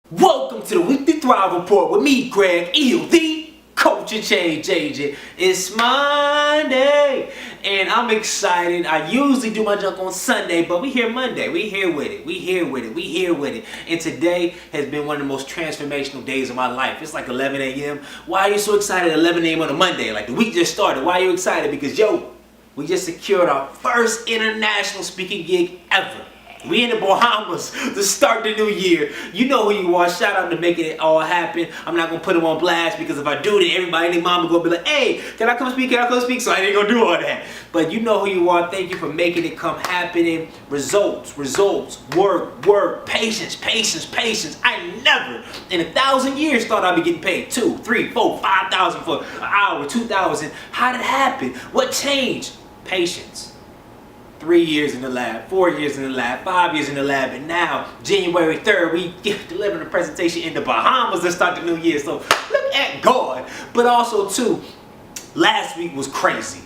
Welcome to the Weekly Thrive Report with me, Greg Eel, the Coach and Change Agent. It's Monday, and I'm excited. I usually do my junk on Sunday, but we here Monday. We here with it. And today has been one of the most transformational days of my life. It's like 11 a.m. Why are you so excited at 11 a.m. on a Monday? Like the week just started. Why are you excited? Because, we just secured our first international speaking gig ever. We in the Bahamas to start the new year. You know who you are. Shout out to making it all happen. I'm not going to put them on blast because if I do, then everybody and their mama going to be like, hey, can I come speak? So I ain't going to do all that. But you know who you are. Thank you for making it come happening. Results, work, patience. I never in 1,000 years thought I'd be getting paid 2, 3, 4, 5,000 for an hour, 2,000. How did it happen? What changed? Patience. 3 years in the lab, 4 years in the lab, 5 years in the lab, and now, January 3rd, we delivering a presentation in the Bahamas to start the new year. So, look at God. But also, too, last week was crazy.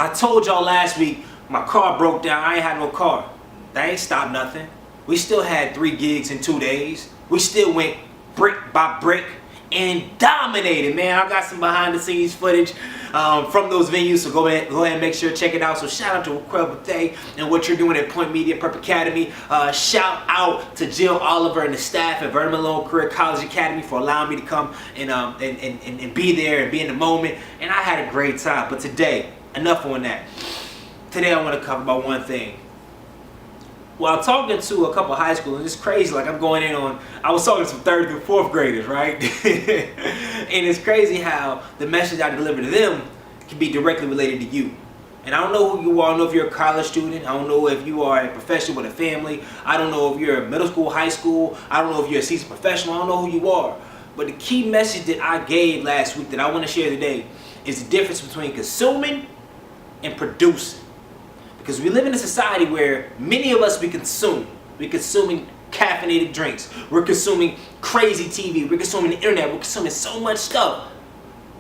I told y'all last week, my car broke down. I ain't had no car. That ain't stopped nothing. We still had 3 gigs in 2 days. We still went brick by brick and dominated, man. I got some behind the scenes footage from those venues, so go ahead and make sure to check it out. So shout out to Raquel Bethea and what you're doing at Point Media Prep Academy. Shout out to Jill Oliver and the staff at Vernon Malone Career College Academy for allowing me to come and be there and be in the moment. And I had a great time. But today, enough on that. Today I want to talk about one thing. Well, I'm talking to a couple high schoolers. It's crazy. Like I was talking to some 3rd through 4th graders, right? And it's crazy how the message I deliver to them can be directly related to you. And I don't know who you are. I don't know if you're a college student. I don't know if you are a professional with a family. I don't know if you're a middle school, high school. I don't know if you're a seasoned professional. I don't know who you are. But the key message that I gave last week that I want to share today is the difference between consuming and producing. Because we live in a society where many of us, we consume. We're consuming caffeinated drinks. We're consuming crazy TV. We're consuming the internet. We're consuming so much stuff.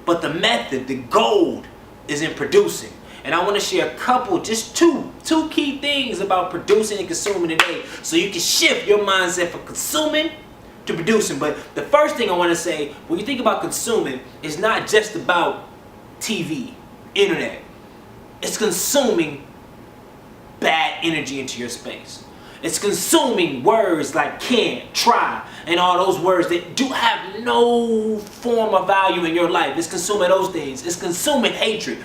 But the method, the gold, is in producing. And I want to share a couple, just two key things about producing and consuming today so you can shift your mindset from consuming to producing. But the first thing I want to say, when you think about consuming, it's not just about TV, internet. It's consuming bad energy into your space. It's consuming words like can't, try, and all those words that do have no form of value in your life. It's consuming those things. It's consuming hatred.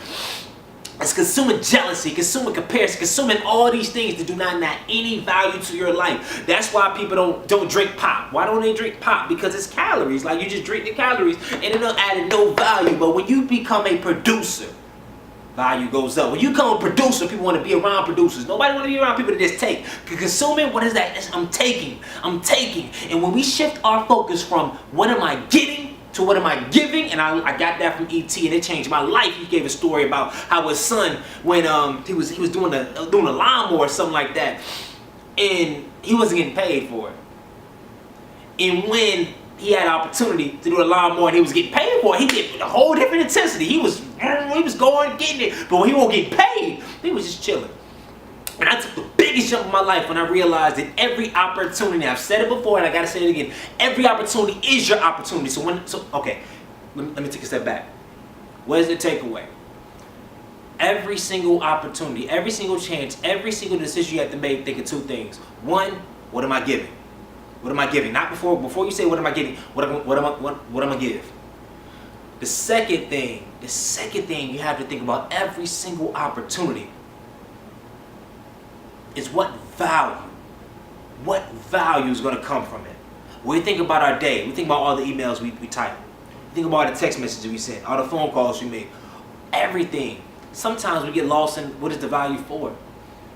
It's consuming jealousy, consuming comparison, consuming all these things that do not add any value to your life. That's why people don't drink pop. Why don't they drink pop? Because it's calories. Like you just drink the calories and it don't add no value. But when you become a producer, value goes up. When you become a producer, people want to be around producers. Nobody want to be around people that just take. Consuming, what is that? That's, I'm taking. And when we shift our focus from what am I getting to what am I giving, and I got that from E.T. and it changed my life. He gave a story about how his son, when he was doing a lawnmower or something like that, and he wasn't getting paid for it. And when he had an opportunity to do a lawnmower and he was getting paid for it, he did a whole different intensity. He was going, getting it, but when he won't get paid, he was just chilling. And I took the biggest jump in my life when I realized that every opportunity, I've said it before and I gotta say it again, every opportunity is your opportunity. Okay, let me take a step back. What is the takeaway? Every single opportunity, every single chance, every single decision you have to make, think of 2 things. 1, what am I giving? What am I giving? Not before you say what am I giving, what am I give? The second thing you have to think about every single opportunity is what value is going to come from it. When we think about our day, we think about all the emails we type, we think about all the text messages we send, all the phone calls we make, everything. Sometimes we get lost in what is the value for it.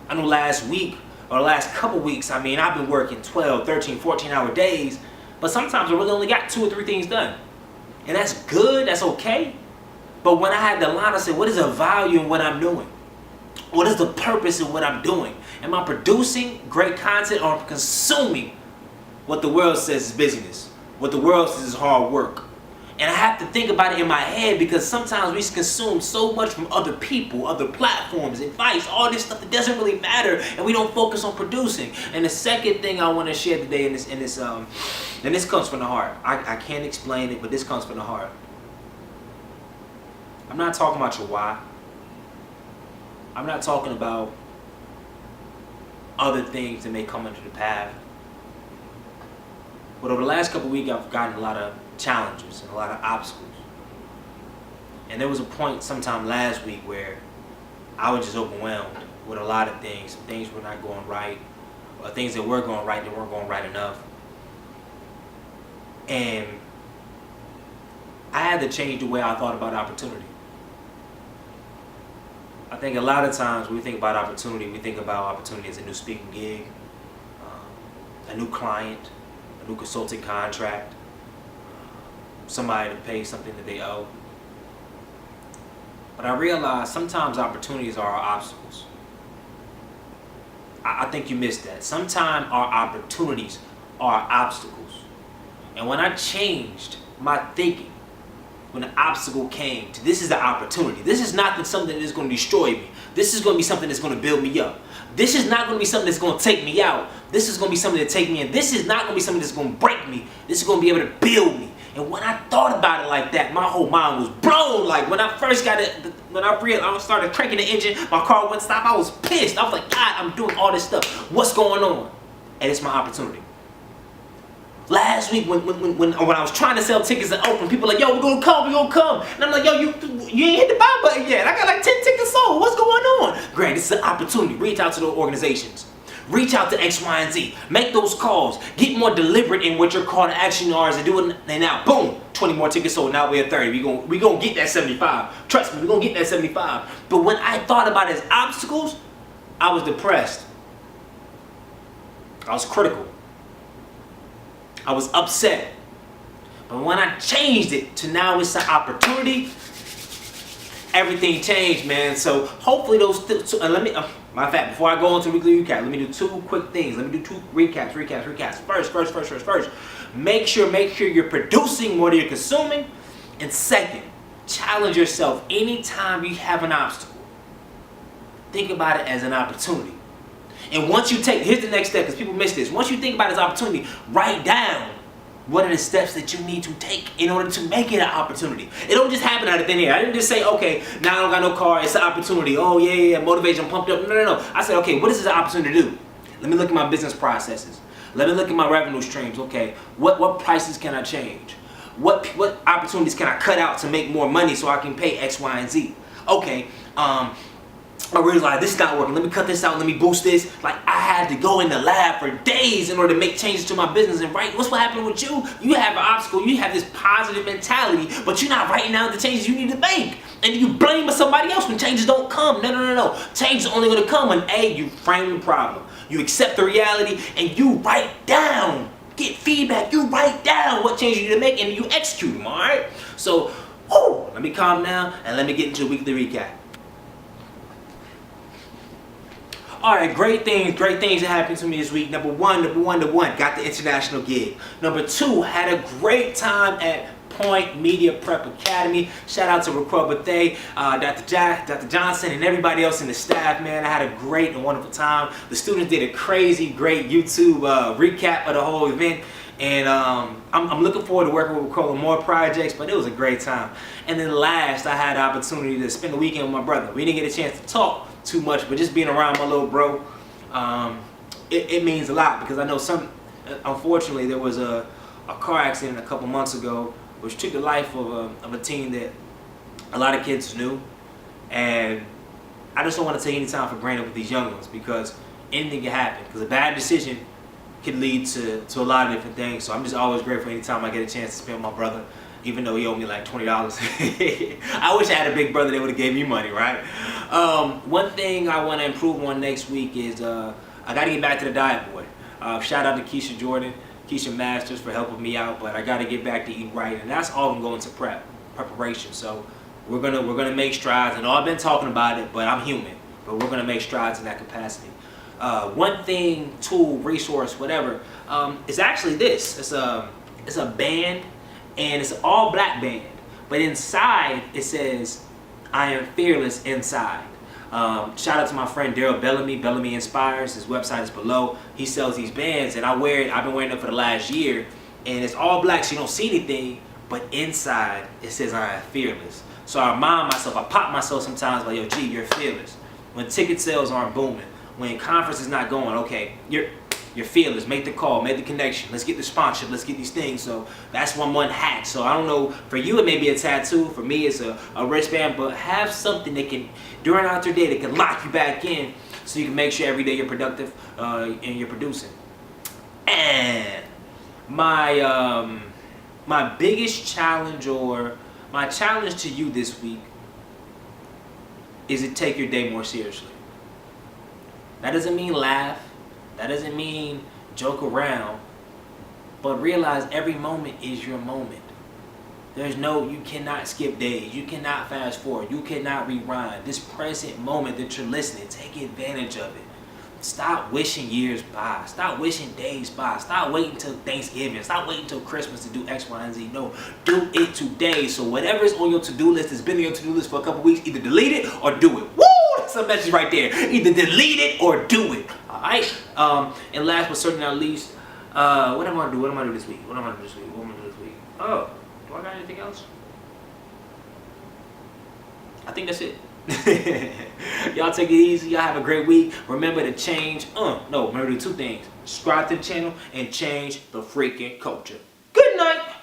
I know last week, or the last couple weeks, I've been working 12, 13, 14-hour days, but sometimes I really only got 2 or 3 things done. And that's good, that's okay. But when I had the line, I said, what is the value in what I'm doing? What is the purpose in what I'm doing? Am I producing great content or consuming what the world says is busyness? What the world says is hard work? And I have to think about it in my head because sometimes we consume so much from other people, other platforms, advice, all this stuff that doesn't really matter, and we don't focus on producing. And the second thing I want to share today and this comes from the heart. I can't explain it, but this comes from the heart. I'm not talking about your why. I'm not talking about other things that may come into the path. But over the last couple of weeks, I've gotten a lot of challenges and a lot of obstacles. And there was a point sometime last week where I was just overwhelmed with a lot of things. Things were not going right, or things that were going right that weren't going right enough. And I had to change the way I thought about opportunity. I think a lot of times when we think about opportunity, we think about opportunity as a new speaking gig, a new client, a new consulting contract, somebody to pay something that they owe. But I realized sometimes opportunities are our obstacles. I think you missed that. Sometimes our opportunities are obstacles. And when I changed my thinking, when the obstacle came to this is the opportunity. This is not something that is going to destroy me. This is going to be something that's going to build me up. This is not going to be something that's going to take me out. This is going to be something that take me in. This is not going to be something that's going to break me. This is going to be able to build me. And when I thought about it like that, my whole mind was blown. Like when I first got it, when I realized I started cranking the engine, my car wouldn't stop. I was pissed. I was like, God, I'm doing all this stuff. What's going on? And it's my opportunity. Last week when I was trying to sell tickets at Oakland, people were like, yo, we're gonna come. And I'm like, yo, you ain't hit the buy button yet. I got like 10 tickets sold. What's going on? Great, this is an opportunity. Reach out to those organizations. Reach out to X, Y, and Z. Make those calls. Get more deliberate in what your call to action are and do it. And now, boom, 20 more tickets sold. Now we're at 30. We gonna get that 75. Trust me, we're gonna get that 75. But when I thought about it as obstacles, I was depressed. I was critical. I was upset. But when I changed it to now it's an opportunity, everything changed, man. So hopefully those let me matter of fact, before I go on to the weekly recap, let me do two quick things. Let me do two recaps. First. Make sure you're producing more than you're consuming. And second, challenge yourself anytime you have an obstacle. Think about it as an opportunity. And once you take, here's the next step, because people miss this. Once you think about it as an opportunity, write down what are the steps that you need to take in order to make it an opportunity. It don't just happen out of thin air. I didn't just say, okay, now I don't got no car, it's an opportunity. Oh, yeah, motivation, pumped up. No. I said, okay, what is this an opportunity to do? Let me look at my business processes. Let me look at my revenue streams. Okay, what prices can I change? What opportunities can I cut out to make more money so I can pay X, Y, and Z? Okay, I realized this is not working. Let me cut this out. Let me boost this. Like I had to go in the lab for days in order to make changes to my business. And right, what's what happened with you? You have an obstacle. You have this positive mentality, but you're not writing down the changes you need to make. And you blame somebody else when changes don't come. No. Change is only going to come when A, you frame the problem. You accept the reality and you write down. Get feedback. You write down what changes you need to make and you execute them. All right. So, let me calm down and let me get into a weekly recap. All right, great things that happened to me this week. Number one, got the international gig. Number two, had a great time at Point Media Prep Academy. Shout out to Raquel Bethea, Dr. Johnson, and everybody else in the staff, man. I had a great and wonderful time. The students did a great YouTube recap of the whole event. And I'm looking forward to working with Raquel on more projects, but it was a great time. And then last, I had the opportunity to spend the weekend with my brother. We didn't get a chance to talk too much, but just being around my little bro, it means a lot because I know unfortunately there was a car accident a couple months ago which took the life of a teen that a lot of kids knew, and I just don't want to take any time for granted with these young ones because anything can happen because a bad decision can lead to a lot of different things. So I'm just always grateful anytime I get a chance to spend with my brother, even though he owed me like $20. I wish I had a big brother that would have gave me money, right? One thing I want to improve on next week is I got to get back to the diet board. Shout out to Keisha Jordan, Keisha Masters for helping me out, but I got to get back to eating right, and that's all I'm going to preparation. So we're gonna make strides, and I've been talking about it, but I'm human. But we're gonna make strides in that capacity. One thing, tool, resource, whatever, is actually this. It's a band. and it's an all black band, but inside it says, "I am fearless inside." Shout out to my friend Daryl Bellamy. Bellamy Inspires. His website is below. He sells these bands, and I wear it. I've been wearing it for the last year, and it's all black, so you don't see anything. But inside it says, "I am fearless." So I remind myself, I pop myself sometimes like, "Yo, G, you're fearless." When ticket sales aren't booming, when conference is not going, okay, you're fearless. Make the call, make the connection. Let's get the sponsorship. Let's get these things. So that's one hack. So I don't know, for you it may be a tattoo. For me it's a wristband. But have something that can, during out your day, that can lock you back in, so you can make sure every day you're productive and you're producing. And my biggest challenge, or my challenge to you this week, is to take your day more seriously. That doesn't mean laugh. That doesn't mean joke around, but realize every moment is your moment. You cannot skip days. You cannot fast forward. You cannot rewind. This present moment that you're listening, take advantage of it. Stop wishing years by. Stop wishing days by. Stop waiting till Thanksgiving. Stop waiting till Christmas to do X, Y, and Z. No, do it today. So whatever is on your to-do list, has been on your to-do list for a couple weeks, either delete it or do it. Woo! That's a message right there. Either delete it or do it. Alright? And last but certainly not least, what am I gonna do? What am I gonna do this week? What am I gonna do this week? What am I gonna do this week? Oh, do I got anything else? I think that's it. Y'all take it easy. Y'all have a great week. Remember to change. Remember to do two things. Subscribe to the channel and change the freaking culture.